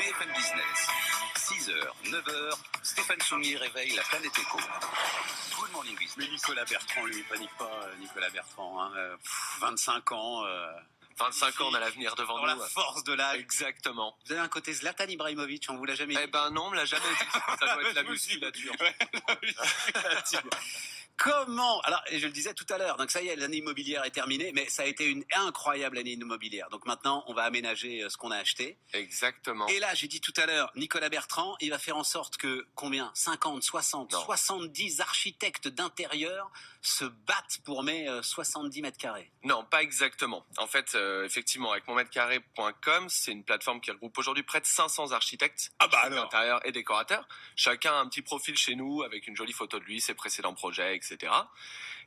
BFM Business, 6h, 9h, Stéphane Soumier réveille la planète éco. Good morning business. Mais Nicolas Bertrand, lui, panique pas, Nicolas Bertrand. Hein, 25 ans. 25 ans, on a l'avenir devant dans nous. La force de l'âge. Exactement. Vous avez un côté Zlatan Ibrahimovic, on vous l'a jamais dit. Eh ben non, on me l'a jamais dit. Ça doit être la musculature. Ouais, la musculature. Comment? Alors, je le disais tout à l'heure, donc ça y est, l'année immobilière est terminée, mais ça a été une incroyable année immobilière. Donc maintenant, on va aménager ce qu'on a acheté. Exactement. Et là, j'ai dit tout à l'heure, Nicolas Bertrand, il va faire en sorte que, combien? 50, 60, Non. 70 architectes d'intérieur se battent pour mes 70 mètres carrés. Non, pas exactement. En fait, effectivement, avec monmètrecarré.com, c'est une plateforme qui regroupe aujourd'hui près de 500 architectes d'intérieur et décorateurs. Chacun a un petit profil chez nous avec une jolie photo de lui, ses précédents projets, etc.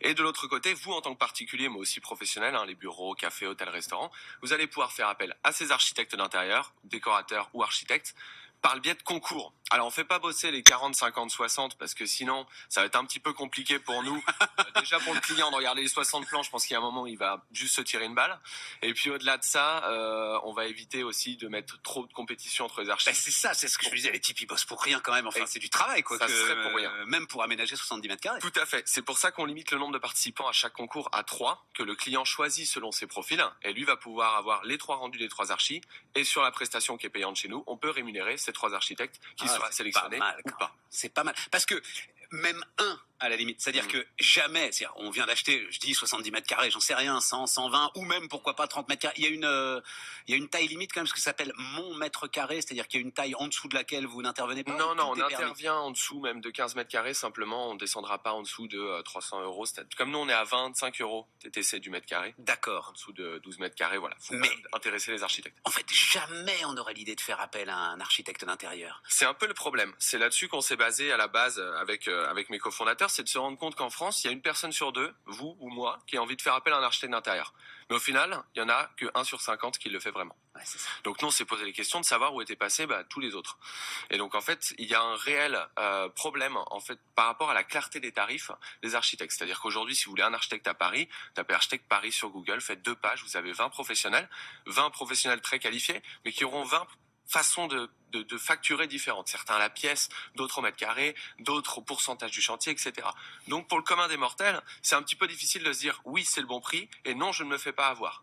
Et de l'autre côté, vous, en tant que particulier, mais aussi professionnel, les bureaux, cafés, hôtels, restaurants, vous allez pouvoir faire appel à ces architectes d'intérieur, décorateurs ou architectes, par le biais de concours. Alors, on fait pas bosser les 40, 50, 60 parce que sinon, ça va être un petit peu compliqué pour nous. Déjà pour le client de regarder les 60 plans, je pense qu'il y a un moment où il va juste se tirer une balle. Et puis au-delà de ça, on va éviter aussi de mettre trop de compétition entre les architectes. Ben c'est ça, c'est ce que je disais, les types ils bossent pour rien quand même, enfin c'est du travail quoi. Ça serait pour rien. Même pour aménager 70 mètres carrés. Tout à fait, c'est pour ça qu'on limite le nombre de participants à chaque concours à 3, que le client choisit selon ses profils, et lui va pouvoir avoir les 3 rendus des 3 archis, et sur la prestation qui est payante chez nous, on peut rémunérer ces 3 architectes qui sera sélectionnés ou pas. C'est pas mal, parce que même un à la limite, c'est-à-dire que jamais, on vient d'acheter, je dis 70 mètres carrés, j'en sais rien, 100, 120, ou même pourquoi pas 30 mètres carrés. Il y a une taille limite quand même, ce que ça s'appelle mon mètre carré, c'est-à-dire qu'il y a une taille en dessous de laquelle vous n'intervenez pas. Non, on intervient en dessous même de 15 mètres carrés, simplement on descendra pas en dessous de 300 euros. Comme nous on est à 25 euros TTC du mètre carré. D'accord. En dessous de 12 mètres carrés, voilà. Faut mais intéresser les architectes. En fait, jamais on aurait l'idée de faire appel à un architecte d'intérieur. C'est un peu le problème. C'est là-dessus qu'on s'est basé à la base avec mes cofondateurs, c'est de se rendre compte qu'en France, il y a une personne sur 2, vous ou moi, qui a envie de faire appel à un architecte d'intérieur. Mais au final, il y en a que 1 sur 50 qui le fait vraiment. Ouais, c'est ça. Donc nous, on s'est posé les questions de savoir où étaient passés tous les autres. Et donc en fait, il y a un réel problème en fait par rapport à la clarté des tarifs des architectes. C'est-à-dire qu'aujourd'hui, si vous voulez un architecte à Paris, tapez architecte Paris sur Google, faites 2 pages, vous avez 20 professionnels très qualifiés, mais qui auront 20 façons de facturer différentes. Certains à la pièce, d'autres au mètre carré, d'autres au pourcentage du chantier, etc. Donc pour le commun des mortels, c'est un petit peu difficile de se dire oui, c'est le bon prix et non, je ne me fais pas avoir.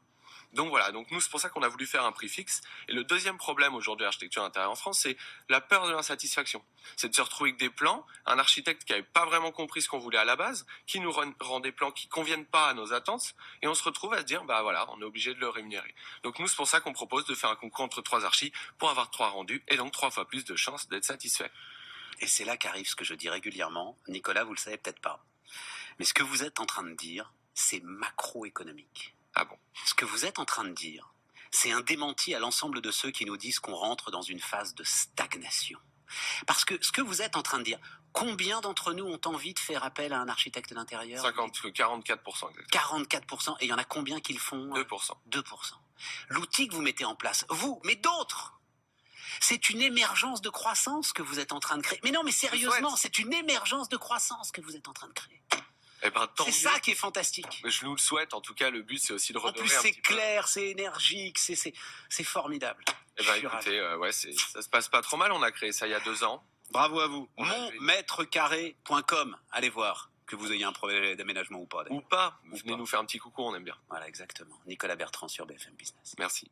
Donc voilà, donc nous c'est pour ça qu'on a voulu faire un prix fixe. Et le deuxième problème aujourd'hui de l'architecture d'intérieur en France, c'est la peur de l'insatisfaction. C'est de se retrouver avec des plans, un architecte qui n'avait pas vraiment compris ce qu'on voulait à la base, qui nous rend des plans qui conviennent pas à nos attentes, et on se retrouve à se dire voilà, on est obligé de le rémunérer. Donc nous c'est pour ça qu'on propose de faire un concours entre 3 archis pour avoir 3 rendus et donc 3 fois plus de chances d'être satisfait. Et c'est là qu'arrive ce que je dis régulièrement. Nicolas, vous le savez peut-être pas. Mais ce que vous êtes en train de dire, c'est macroéconomique. Ah bon? Ce que vous êtes en train de dire, c'est un démenti à l'ensemble de ceux qui nous disent qu'on rentre dans une phase de stagnation. Parce que ce que vous êtes en train de dire, combien d'entre nous ont envie de faire appel à un architecte d'intérieur? 44%. 44%. Et il y en a combien qui le font? 2%. 2%. L'outil que vous mettez en place, vous, mais d'autres, c'est une émergence de croissance que vous êtes en train de créer. Mais non, mais sérieusement, c'est une émergence de croissance que vous êtes en train de créer. C'est ça qui est fantastique. Mais je nous le souhaite. En tout cas, le but, c'est aussi de redorer un petit peu. En plus, c'est clair, c'est énergique, c'est formidable. Écoutez, ça se passe pas trop mal. On a créé ça il y a 2 ans. Bravo à vous. Monmètrecarré.com. Allez voir, que vous ayez un projet d'aménagement ou pas. Ou pas. Venez nous faire un petit coucou, on aime bien. Voilà, exactement. Nicolas Bertrand sur BFM Business. Merci.